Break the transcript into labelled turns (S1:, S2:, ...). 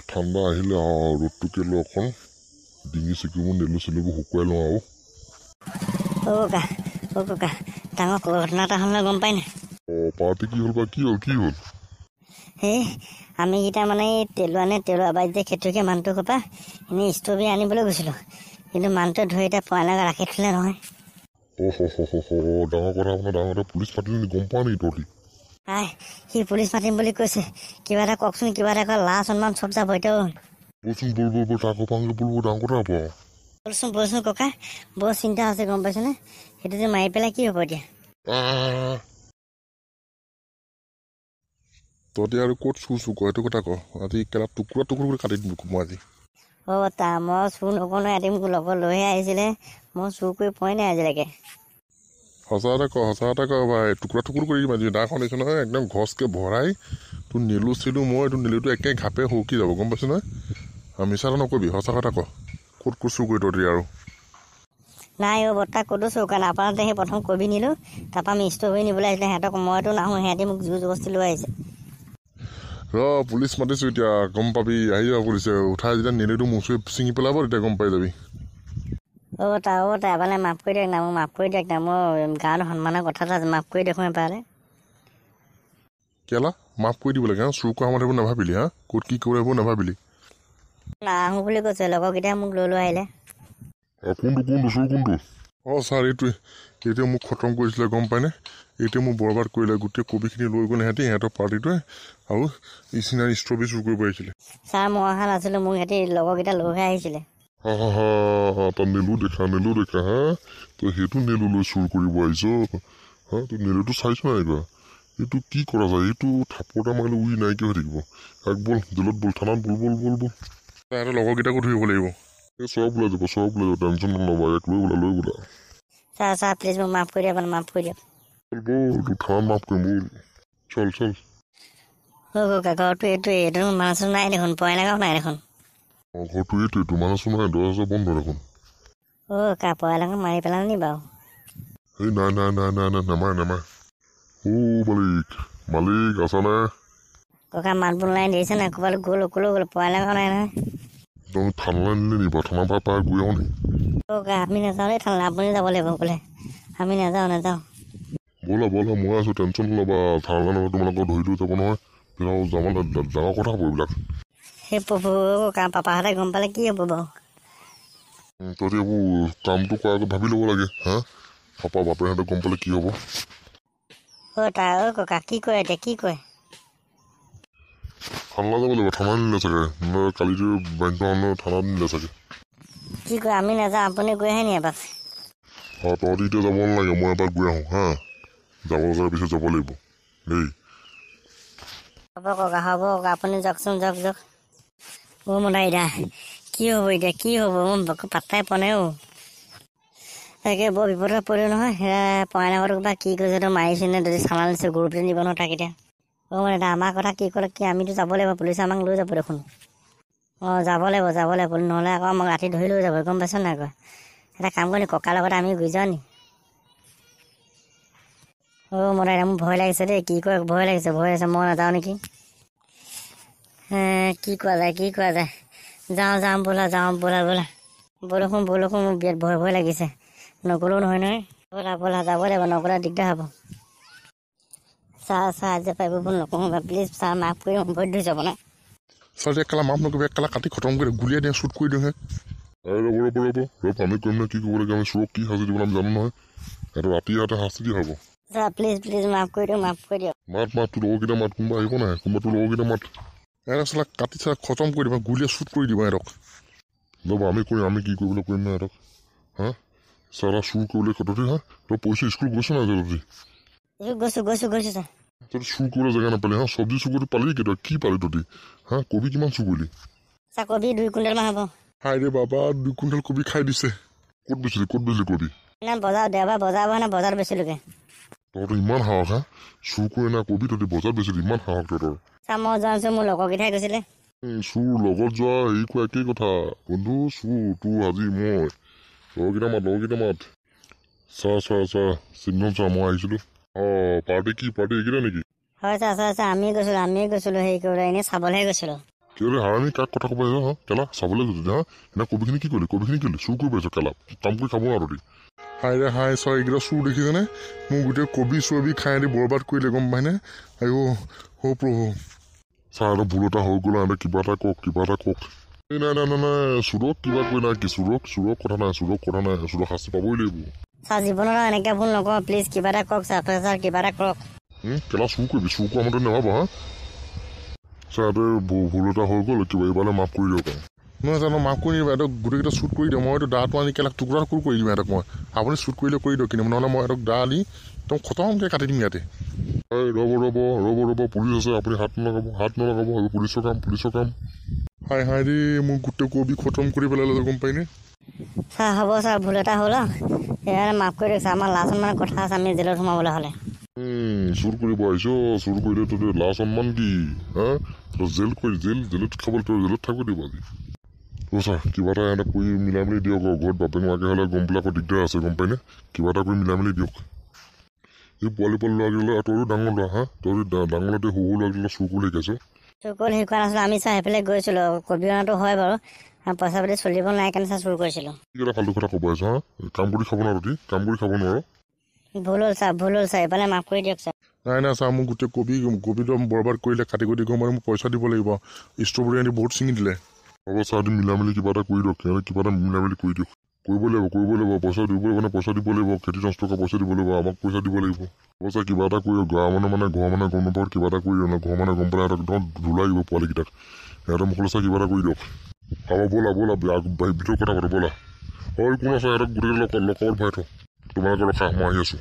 S1: ঠাণ্ডা আহিলে ৰ'দটোকে লৈ অকণ ডিঙি চিকিবোৰ নেলু চেলুবোৰ শুকুৱাই লওঁ আৰু।
S2: ককা ডাঙৰ ঘটনা এটা হ'ল গম পাই নাই?
S1: পাৰ্টি কি হ'ল বা কি হ'ল?
S2: এই আমি কেইটা মানে তেলোৱা বাৰীত যে খেতিকে মানুহটোৰ পৰা এনেই ষ্ট্ৰবেৰী আনিবলৈ গৈছিলোঁ, কিন্তু মানুহটোৱে ধৰি এতিয়া পইলাঙত ৰাখি থ'লে নহয়।
S1: ডাঙৰ কথা পুলিচ মাতিলে গম পোৱা নেকি তহঁতি?
S2: সি পুলিচ মাতিম বুলি কৈছে। কিবা এটা কওকচোন, কিবা এটা কয়, লাজ সন্মান চব যাব এতিয়া।
S1: বলচোন বল তাকো পাংগে বলবো ডাঙৰ কথা হ'ব।
S2: বলচোন ককা, বৰ চিন্তা আছে গম পাইছেনে? সেইটো যে মাৰি পেলাই কি হ'ব এতিয়া?
S1: তহঁতি আৰু ক'ত চুৰ ক সেইটো কথা ক। আজি কেলা টুকুৰা কৰি কাটি দিম মই আজি।
S2: মই চুৰ নকৰোঁ, এটি মোক লগত লৈহে আহিছিলে, মই চুৰ কৰি পোৱাই নাই আজিলৈকে।
S1: সঁচা এটা ক ভাই, টুকুৰা কৰি দিম আজি। দাখন দিছে নহয় একদম ঘছকে ভৰাই তোৰ নেলু চেলু মই তোৰ নেলুটো একে ঘাপে সৰকি যাব গম পাইছ নহয়। মিছা এটা নকবি, সঁচা কথা ক। ক'ত চুৰ কৰি তহঁতি আৰু?
S2: নাই বৰ্তা ক'তো চুৰ কৰা নাই। আপোনালোকে সেই প্ৰথম কবি নিলোঁ, তাৰপৰা আমি ষ্ট্ৰবেৰী নিবলৈ আহিছিলে। সিহঁতক মইতো নাহোঁ, সিহঁতি মোক জোৰ জবস্তি লৈ আহিছে।
S1: পুলিচ মাতিছোঁ এতিয়া, গম পাবি। আহি যাব পুলিচে, উঠাই যেতিয়া নেলুটো মুচি ছিঙি পেলাব তেতিয়া গম পাই যাবি।
S2: এবাৰলৈ মাফ কৰি দিয়ক না, মোক মাফ কৰি দিয়ক না। মোৰ গাঁৱত সন্মানৰ কথা এটা আছে, মাফ কৰি দেখোন এবাৰলৈ।
S1: কেলা মাফ কৰি দিব লাগে? চুৰ কৰা সময়ত এইবোৰ নাভাবিলি? ক'ত কি কৰিব এইবোৰ নাভাবিলি?
S2: নাহোঁ বুলি কৈছে, লগৰকেইটাই মোক লৈ আহিলে।
S1: কোনটো চুৰ কোনটো? ছাৰ এইটোৱে মোক খতম কৰিছিলে গম পায়নে? এইটোৱে মোক বৰবাদ কৰিলে। গোটেই কবিখিনি লৈ গ'ল সিহঁতৰ পাৰ্টিটোৱে, আৰু ইচিনাৰি ষ্ট্ৰবেৰী চুৰ কৰিব আহিছিলে।
S2: ছাৰ মই অহা নাছিলোঁ, মোক সিহঁতি লগৰকেইটা লৈহে আহিছিলে।
S1: তই নেলু দেখা তই সেইটো নেলু লৈ চুৰ কৰিব আহিছ? তই নেলুটো চাইছ নাই কৰা? এইটো কি কৰা যায়? এইটো থাপৰটা মাৰিলে উৰি নাইকিয়া হৈ থাকিব। বল জেলত বল, থানাত বল। সিহঁতৰ লগৰকেইটাকো ধৰিব লাগিব। চব ওলাই যাব, টেনশ্যন নল'বা। এক লৈ বোলা।
S2: ছাৰ প্লিজ মোক মাফ কৰি দিয়ক, মাফ কৰি দিয়ক।
S1: তোৰ থানাত মাফ কৰিম বল। চল।
S2: ককা ঘৰটো এইটো মাছ নাই দেখোন, পইলাঙাও নাই দেখোন।
S1: ঘৰটো এইটো মানুহ নাই, দৰজা বন্ধ দেখোন।
S2: ককা পইলাঙক মাৰি পেলাল নি বাৰু?
S1: এই নাই নেমাৰে। মালিক আছা নে?
S2: ককা মাত বোল নাই, দিছে নাই? ক'ৰবাত গ'ল পইলাঙাও নাই নহয়।
S1: তই থানালৈ নিলে নি বাৰু? থানাৰ পৰা পাই গৈ আহোঁ নি?
S2: ককা আমি নাযাওঁ দেই থানালৈ, আপুনি যাব লাগিব বোলে। আমি নাযাওঁ।
S1: ব'লা মই আছোঁ, টেনশ্যন নল'বা। থানালৈ নগ'লে তোমালোকক ধৰি লৈ যাব নহয়। ডাঙৰ কথা হ'ব এইবিলাক।
S2: সেই ককা পাপাহঁতে গম পালে কি হ'ব বাৰু?
S1: তহঁতি এইবোৰ কামটো কৰাৰ আগত ভাবি ল'ব লাগে। পাপা বাপেহঁতে গম পালে কি হ'ব?
S2: ককা কি কয় এতিয়া, কি কয়?
S1: থানালৈ যাব লাগিব, থানাত নিলে চাগে। কালিটো বাইক থানাত নিলে চাগে।
S2: কি কয়? আমি নাযাওঁ, আপুনি গৈ আহে নি এপাক?
S1: তহঁতি এতিয়া যাব নালাগে, মই এবাৰ গৈ আহোঁ। যাব লগাৰ পিছত যাব লাগিব দেই।
S2: হ'ব ককা, আপুনি যাওকচোন, যাওক। মদাইদা কি হ'ব মই পাত্তাই পোৱা নাই। তাকে বৰ বিপদত পৰিলোঁ নহয়। পইলাঙৰ বা কি কৈছে, মাৰিছে নে যদি চানা নিছে, গৰু পিটি নিব নহয় তাক এতিয়া। দাদা আমাৰ কথা কি ক'লে কি? আমিতো যাব লাগিব, পুলিচে আমাক লৈ যাব দেখোন। যাব লাগিব, নহ'লে আকৌ আমাক ৰাতি ধৰি লৈ যাব, গম পাইছ নাই? আকৌ এটা কাম কৰি ককাৰ লগত আমি গুচি যাওঁ নি? মদাইদা মোৰ ভয় লাগিছে দেই, কি কয়? ভয় লাগিছে, মই নাযাওঁ নেকি? কি কোৱা যায়? যাওঁ ব'লা। বৰষুণ মোৰ বিৰাট ভয় লাগিছে। নগ'লেও নহয়। ব'লা যাব লাগিব, নগ'লে দিগদাৰ হ'ব। ছাৰ আজি পাৰিব ভুল নকৰোঁ প্লিজ, ছাৰ মাফ কৰি ভৰি ধৰিছোঁ আপোনাৰ।
S1: ছাৰ একেলা মাফ নকৰিবি, একেলা কাটি খতম কৰি গুলিয়াই দিয়ে, শ্বুট কৰি দিওঁ। আমি কৰিম নে কি কৰিব লাগে? আমি চোৰক কি শাস্তি দিব আমি জানো নহয়। ৰাতি শাস্তি দিয়া হ'ব।
S2: ছাৰ প্লিজ মাফ কৰি দিয়ক।
S1: মাত তোৰ লগৰকেইটা মাত, কোনোবা আহিব নাই? তোৰ লগৰকেইটা মাত। কাটি খতম কৰি দিবা, গুলিয়াই শ্বুট কৰি দিবা সিহঁতক। আমি কি কৰিবলৈ কৰিম ন সিহঁতক? ছাৰা চুৰ কৰিবলৈ তহঁতি তই পইচা স্কুল গৈছ নাই?
S2: গৈছো ছাৰ।
S1: তহঁতি চুৰ কৰিবলৈ জেগা নাপালি? চব্জি চুৰ কৰি পালি কি? তই কি পালি তহঁতি? কবি কিমান চুৰ কৰিলি?
S2: ছাৰ কবি 2 কুইণ্টেল মান হ'ব।
S1: হাই ৰে বাবা, 2 কুইণ্টেল কবি খাই দিছে। ক'ত বেচিলি কবি?
S2: দেওবাৰ বজাৰ বহে না, বজাৰত বেচিলোগে।
S1: তহঁতৰ ইমান সাহস? চুৰ কৰি না কবি তহঁতি বজাৰত বেচিলি? ইমান সাহস তহঁতৰ?
S2: ছাৰ মই জানিছোঁ, মোৰ লগৰকেইটাই কৈছিলে।
S1: চুৰ লগত যোৱা হেৰি কোৱা একেই কথা বন্ধু। চুৰ তোৰ আজি লগৰকেইটা মাত। ছাৰ চিগনেল ছাৰ, মই আহিছিলোঁ। পাৰ্টি এইকেইটা নেকি?
S2: হয় ছাৰ, আমিয়ে গৈছিলোঁ হেৰি কৰিবলৈ, এনেই চাবলৈহে গৈছিলোঁ।
S1: কেলে হাৰামি কাক কথা ক'ব হা কেলা চাবলৈ গৈছে হা এনে কবিখিনি কি কৰিলি চুৰ কৰি পাইছ কেলা কাম কৰি খাব নোৱাৰো দেই হাই ৰে হাই চৰ এইকেইটা চুৰ দেখিছেনে মোৰ গোটেই কবি চবি খাই দি বৰবাদ কৰিলে গম পাইনে আইঅ' হ' প্ৰভু ছাৰ এটা ভুল এটা হৈ গ'ল এনে কিবা এটা কওক এই নাই চুৰক কিবা কৈ নাই কি চুৰক কথা নাই চুৰক শাস্তি পাবই লাগিব
S2: ছাৰ জীৱনত এনেকৈ ভুল নকৰোঁ প্লিজ কিবা এটা কওক ছাৰ কিবা এটা কৰক
S1: কেলা চুৰ কৰিবি চুৰ কৰা মতে নেভাব হা ছাৰ ভুল এটা হৈ গ'ল কিবা এইবাৰলৈ মাফ কৰি দিয়ক নহয় জানো মাফ কৰি দিবা এইটো গোটেইকেইটা শ্বুট কৰি দিওঁ মই এইটো দাটো আনি কেলা টুকুৰা কৰি দিম ইহঁতক মই আপুনি শ্বুট কৰিলে কৰি দিয়ক কিন্তু নহ'লে মই ইহঁতক দা আনি একদম খতমকৈ কাটি দিম ইয়াতে ৰ'ব পুলিচ আছে আপুনি হাত নলগাব এইবোৰ পুলিচৰ কাম হাই দেই মোক গোটেই কবি খতম কৰি পেলালে গম পাইনে
S2: ছাৰ হ'ব ছাৰ ভুল এটা হ'ল সেইকাৰণে মাফ কৰি দিয়ক ছাৰ আমাৰ লাষ্ট মানে কথা আছে আমি জেলত সোমাবলৈ হ'লে
S1: চুৰ কৰিব আহিছ চুৰ কৰিলে তোৰ লাজ সন্মান কি হা তই জেলত খাবলৈ তই জেলত থাকিব দিব আজি ছাৰ কিবা এটা এটা কৰি মিলাই মেলি দিয়ক ঘৰত বাপেক মাকে হ'লে গম পেলাই আকৌ দিগদাৰ আছে গম পাইনে কিবা এটা কৰি মিলাই মেলি দিয়ক এই পোৱালি ল'ৰাকেইটা তইতো ডাঙৰ ল'ৰা হা তই ডাঙৰ ল'ৰাতে সৰু ল'ৰাকেইটা চুৰ কৰি শিকাইছ
S2: চুৰ কৰি শিকোৱা নাছিলোঁ আমি ছাৰ সেইফালে গৈছিলোঁ কবি অনাটো হয় বাৰু পইচা পাতি চলিব নাই কাৰণে ছাৰ চুৰ কৰিছিলোঁ
S1: কি এটা ফাল্টু কথা ক'ব আহিছ হা কাম কৰি খাব নোৱাৰো
S2: ভুল হ'ল ছাৰ এইফালে মাফ কৰি দিয়ক ছাৰ
S1: নাই ছাৰ মোক গোটেই কবিটো বৰবাদ কৰিলে কাটি গম পাই মোক পইচা দিব লাগিব ষ্ট্ৰবেৰী আনি বহুত ছিঙি দিলে হ'ব ছাৰ মিলাই মেলি কিবা এটা কৰি দিয়ক কিবা এটা মিলাই মেলি কৰি দিয়ক কৰিব লাগিব পইচা দিব লাগিব খেতি নষ্ট কৰা পইচা দিব লাগিব আমাক পইচা দিব লাগিব হ'ব ছাৰ কিবা এটা কৰি ঘৰৰ মানুহে গম নাপাওঁ কিবা এটা কৰি দিয়ক ঘৰৰ মানুহে গম পালে একদম ধুলাই দিব পোৱালিকেইটাক সিহঁতৰ মুখলৈ ছাৰ কিবা এটা কৰি দিয়ক হ'ব ব'লা ভিতৰত কথা পাতো ব'লা হয় কোন আছে সিহঁতক গোটেই লগত ভৰাই থওঁ তোমালোকে ৰখা মই আহি আছোঁ